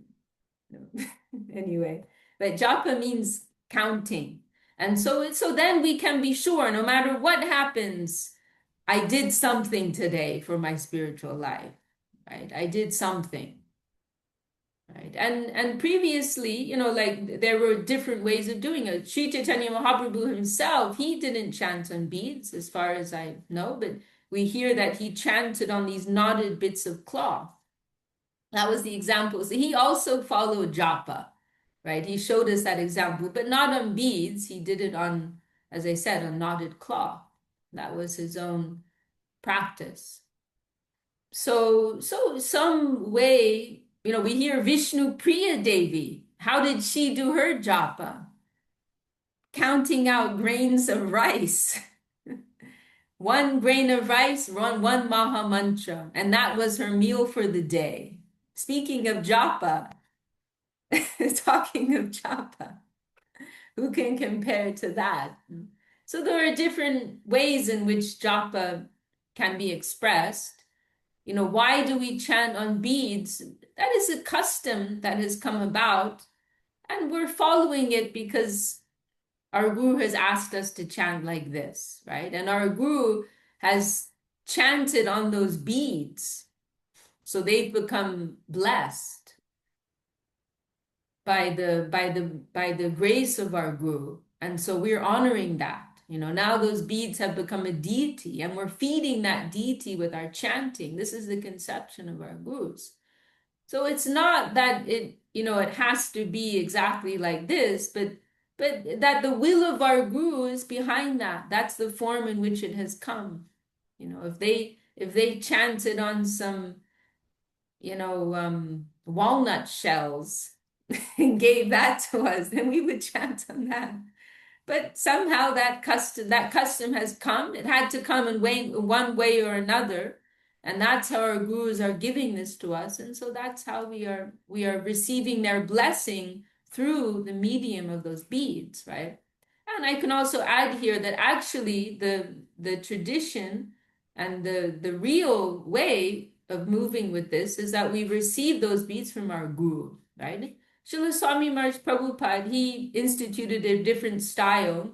Anyway, but japa means counting. And so then we can be sure no matter what happens, I did something today for my spiritual life, right? I did something, right? And previously, you know, like there were different ways of doing it. Sri Chaitanya Mahaprabhu himself, he didn't chant on beads, as far as I know, but we hear that he chanted on these knotted bits of cloth. That was the example. So he also followed japa, right? He showed us that example, but not on beads. He did it on, as I said, on knotted cloth. That was his own practice. So some way, you know, we hear Vishnu Priya Devi. How did she do her japa? Counting out grains of rice. One grain of rice, one Maha Mantra, and that was her meal for the day. Speaking of japa, talking of japa. Who can compare to that? So there are different ways in which japa can be expressed. Why do we chant on beads? That is a custom that has come about, and we're following it because our guru has asked us to chant like this, right? And our guru has chanted on those beads, so they've become blessed by the grace of our guru. And so we're honoring that. Now those beads have become a deity, and we're feeding that deity with our chanting. This is the conception of our gurus. So it's not that it has to be exactly like this, but that the will of our guru is behind that. That's the form in which it has come. If they chanted on some, walnut shells and gave that to us, then we would chant on that. But somehow that custom has come. It had to come in one way or another, and that's how our gurus are giving this to us. And so that's how we are receiving their blessing through the medium of those beads, right? And I can also add here that actually the tradition and the real way of moving with this is that we receive those beads from our guru, right? Srila Swami Maharaj Prabhupada, he instituted a different style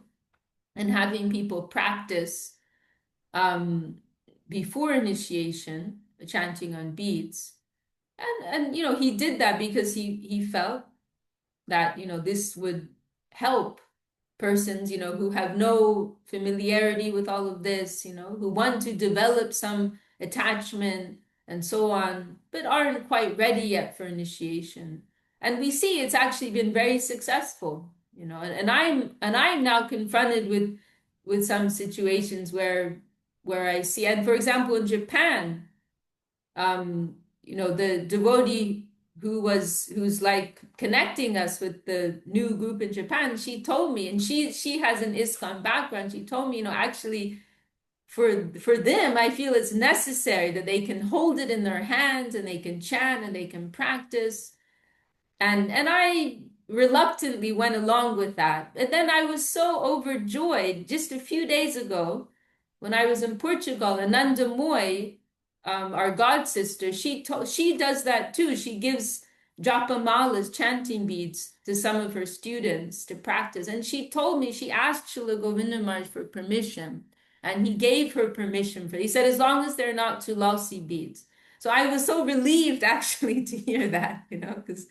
and having people practice um, before initiation, chanting on beads. And he did that because he felt that, this would help persons, who have no familiarity with all of this, who want to develop some attachment and so on, but aren't quite ready yet for initiation. And we see it's actually been very successful, and I'm now confronted with some situations where I see, and for example, in Japan, the devotee who's like connecting us with the new group in Japan, she told me, and she has an ISKCON background. She told me, actually for them, I feel it's necessary that they can hold it in their hands and they can chant and they can practice. And I reluctantly went along with that. And then I was so overjoyed just a few days ago when I was in Portugal. Ananda Moy, our god sister, she does that too. She gives japa malas, chanting beads, to some of her students to practice. And she told me, she asked Srila Govinda Maharaj for permission, and he gave her permission for it. He said, as long as they're not tulasi beads. So I was so relieved actually to hear that, because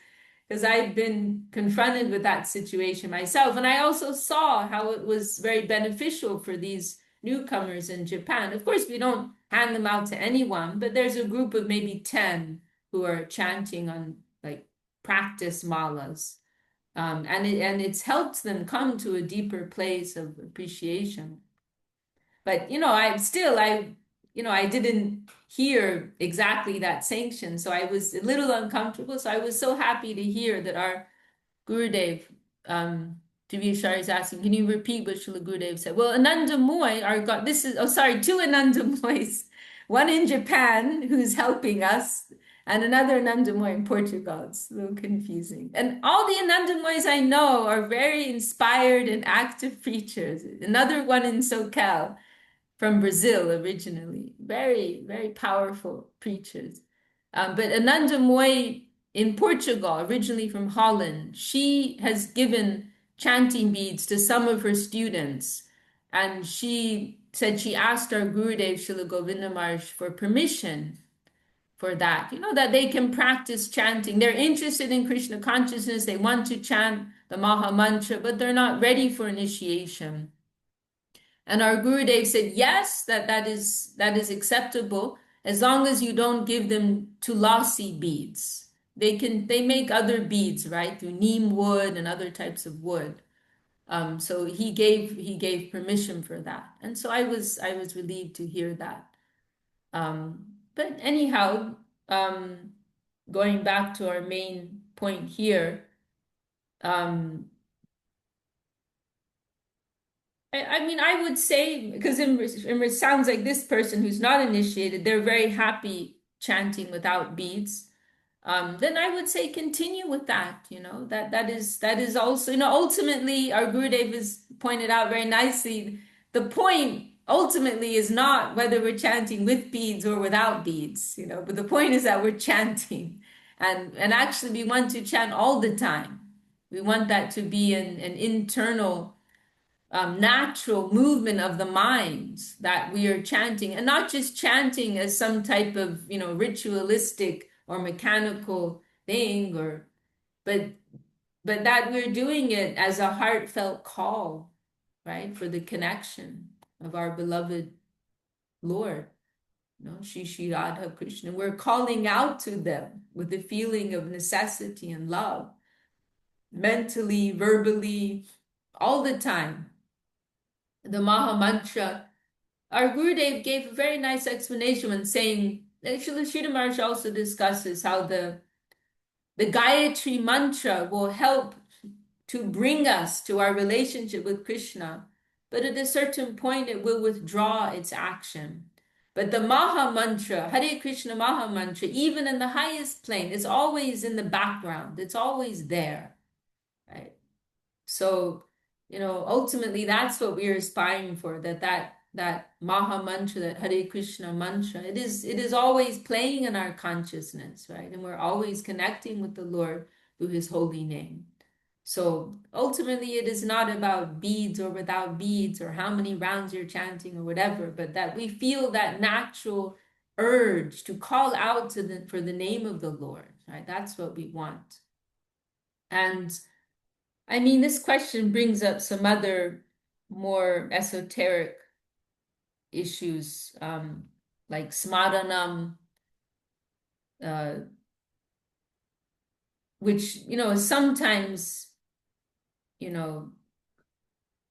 I'd been confronted with that situation myself. And I also saw how it was very beneficial for these newcomers in Japan. Of course, we don't hand them out to anyone, but there's a group of maybe 10 who are chanting on like practice malas. And it's helped them come to a deeper place of appreciation. But I didn't hear exactly that sanction, so I was a little uncomfortable. So I was so happy to hear that our Gurudev, Divya is asking, can you repeat what Srila Gurudev said? Well, Ananda Moy, our God, two Ananda Moys, one in Japan who's helping us, and another Ananda Moy in Portugal. It's a little confusing. And all the Ananda Moys I know are very inspired and active preachers. Another one in SoCal from Brazil originally. Very, very powerful preachers. But Ananda Moy in Portugal, originally from Holland, she has given chanting beads to some of her students. And she said she asked our Gurudev Srila Govinda Maharaj for permission for that, that they can practice chanting. They're interested in Krishna consciousness. They want to chant the Maha Mantra, but they're not ready for initiation. And our Gurudev said, yes, that is acceptable as long as you don't give them tulasi beads. They make other beads, right, through neem wood and other types of wood. So he gave permission for that, and so I was relieved to hear that. But anyhow, going back to our main point here. I mean, I would say, because it sounds like this person who's not initiated, they're very happy chanting without beads. then I would say continue with that. That is also, ultimately our Gurudev has pointed out very nicely. The point ultimately is not whether we're chanting with beads or without beads, but the point is that we're chanting, and actually we want to chant all the time. We want that to be an internal natural movement of the mind, that we are chanting, and not just chanting as some type of ritualistic or mechanical thing, but that we're doing it as a heartfelt call, right, for the connection of our beloved Lord, Shri Shri Radha Krishna. We're calling out to them with a feeling of necessity and love, mentally, verbally, all the time. The Maha Mantra, our Gurudev gave a very nice explanation when saying, actually, Sridhar Maharaj also discusses how the Gayatri Mantra will help to bring us to our relationship with Krishna, but at a certain point it will withdraw its action. But the Maha Mantra, Hare Krishna Maha Mantra, even in the highest plane, is always in the background. It's always there, right? So, ultimately that's what we're aspiring for, that Maha Mantra, that Hare Krishna mantra, it is always playing in our consciousness, right? And we're always connecting with the Lord through his holy name. So ultimately it is not about beads or without beads or how many rounds you're chanting or whatever, but that we feel that natural urge to call out for the name of the Lord, right? That's what we want. And I mean, this question brings up some other more esoteric issues, like smaranam, uh, which, is sometimes,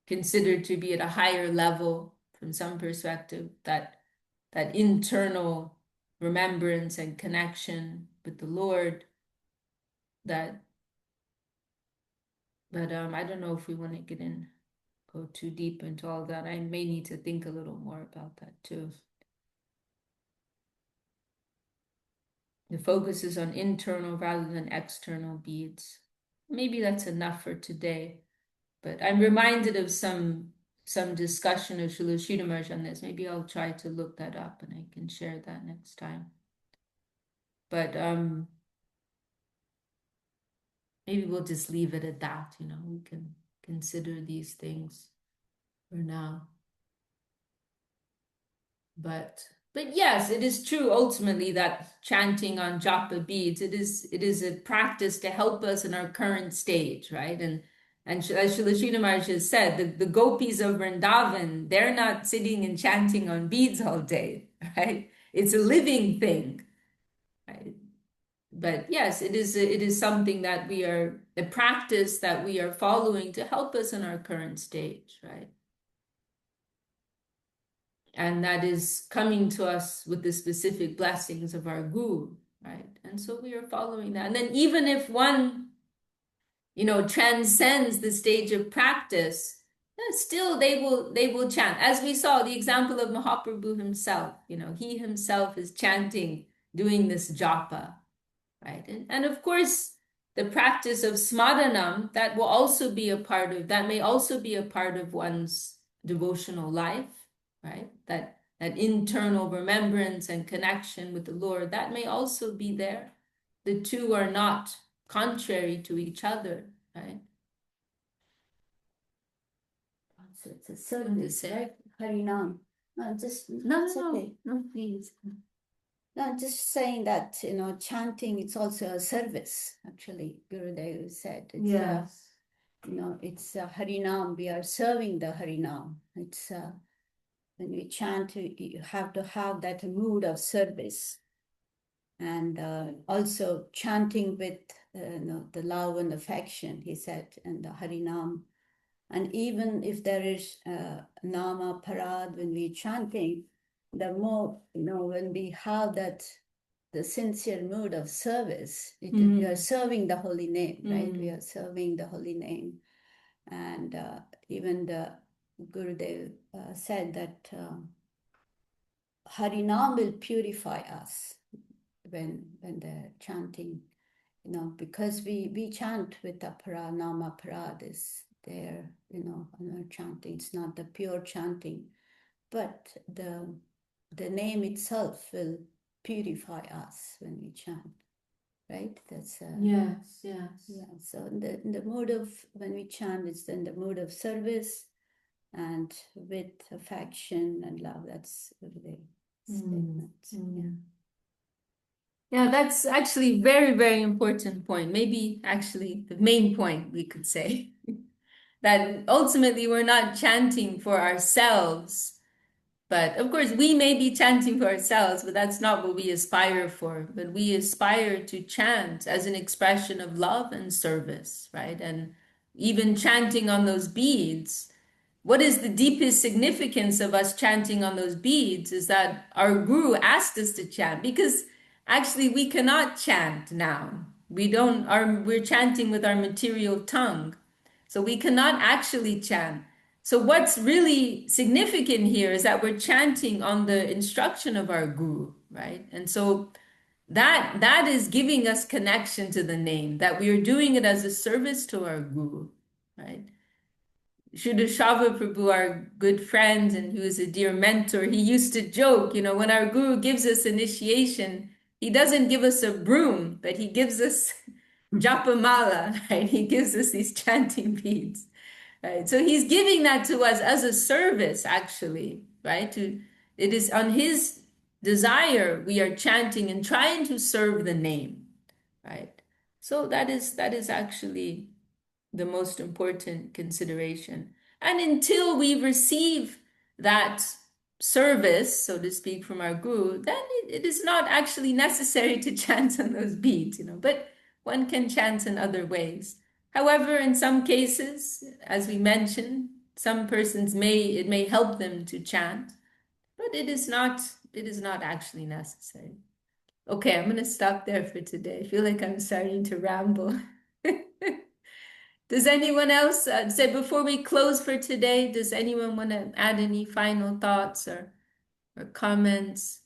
considered to be at a higher level from some perspective, that internal remembrance and connection with the Lord, but I don't know if we want to go too deep into all that. I may need to think a little more about that too. The focus is on internal rather than external beads. Maybe that's enough for today. But I'm reminded of some discussion of Srila Sridhar Maharaj on this. Maybe I'll try to look that up and I can share that next time. But maybe we'll just leave it at that. We can consider these things for now. But yes, it is true ultimately that chanting on japa beads, it is a practice to help us in our current stage, right? And as Srila Sridhar Maharaj has said, the gopis of Vrindavan, they're not sitting and chanting on beads all day, right? It's a living thing, right? But yes, it is something that a practice that we are following to help us in our current stage, right? And that is coming to us with the specific blessings of our guru, right? And so we are following that. And then even if one, transcends the stage of practice, still they will chant. As we saw the example of Mahaprabhu himself, he himself is chanting, doing this japa, right? And of course, the practice of smaranam, that may also be a part of one's devotional life, right? That internal remembrance and connection with the Lord, that may also be there. The two are not contrary to each other, right? So it's a service, right? Harinam. No, okay. No, please. No, just saying that, chanting, it's also a service, actually, Gurudev said. It's Yes. It's Harinam, we are serving the Harinam. It's when we chant, you have to have that mood of service. And also chanting with the love and affection, he said, and the Harinam. And even if there is Nama Parad, when we're chanting, the more, when we have that, the sincere mood of service, we are serving the holy name, right? We are serving the holy name. And even the Gurudev said that Harinam will purify us when they're chanting because we chant with apara, nama para, this there, and our chanting. It's not the pure chanting, but the name itself will purify us when we chant, right? That's Yes. yeah. So in the mode of when we chant, it's in the mode of service and with affection and love. That's the statement. Yeah. Yeah, that's actually very, very important point. Maybe actually the main point we could say that ultimately we're not chanting for ourselves, but of course we may be chanting for ourselves, but that's not what we aspire for. But we aspire to chant as an expression of love and service, right? And even chanting on those beads, what is the deepest significance of us chanting on those beads is that our guru asked us to chant, because actually we cannot chant now. We're chanting with our material tongue. So we cannot actually chant. So what's really significant here is that we're chanting on the instruction of our guru, right? And so that is giving us connection to the name, that we are doing it as a service to our guru, right? Shuddha Prabhu, our good friend and who is a dear mentor, he used to joke, when our guru gives us initiation, he doesn't give us a broom, but he gives us japamala, right? He gives us these chanting beads, right? So he's giving that to us as a service, actually, right? It is on his desire we are chanting and trying to serve the name, right? So that is actually the most important consideration. And until we receive that service, so to speak, from our guru, then it is not actually necessary to chant on those beads, but one can chant in other ways. However, in some cases, as we mentioned, some persons it may help them to chant, but it is not actually necessary. Okay, I'm going to stop there for today. I feel like I'm starting to ramble. Does anyone else say before we close for today, does anyone want to add any final thoughts or comments?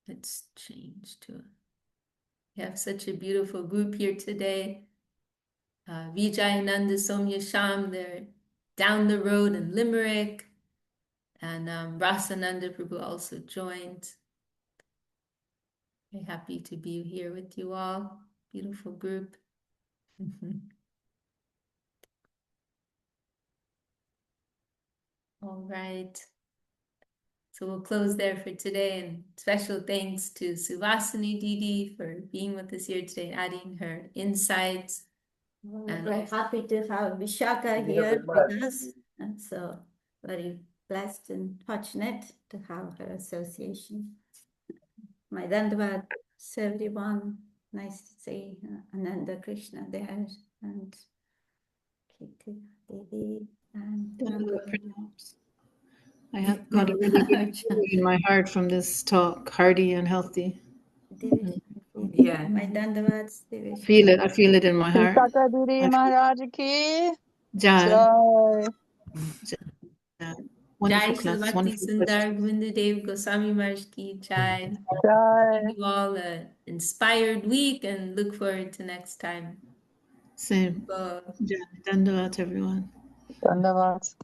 Let's change to we have such a beautiful group here today. Vijay Nanda Somya Sham, they're down the road in Limerick, and Rasananda Prabhu also joined. Very happy to be here with you all. Beautiful group. All right. So we'll close there for today, and special thanks to Suvasini Didi for being with us here today, adding her insights. We're very happy to have Vishaka here with us, and so very blessed and fortunate to have her association. My Dandavad, everyone. Nice to see Ananda Krishna there, and Kiti Devi, and I have got a really good feeling in my heart from this talk, hearty and healthy. Yeah. My Dandavats, I feel it in my heart. Vishaka Didi Maharaj ki Jai. jai. Jai. Jai Wonderful Shri class. Bhakti Wonderful Sundar question. Govindadev Goswami Maharaj ki jai. Jai. Wishing you all an inspired week and look forward to next time. Same. Bye. Jai. Dandavat, everyone. Dandavad.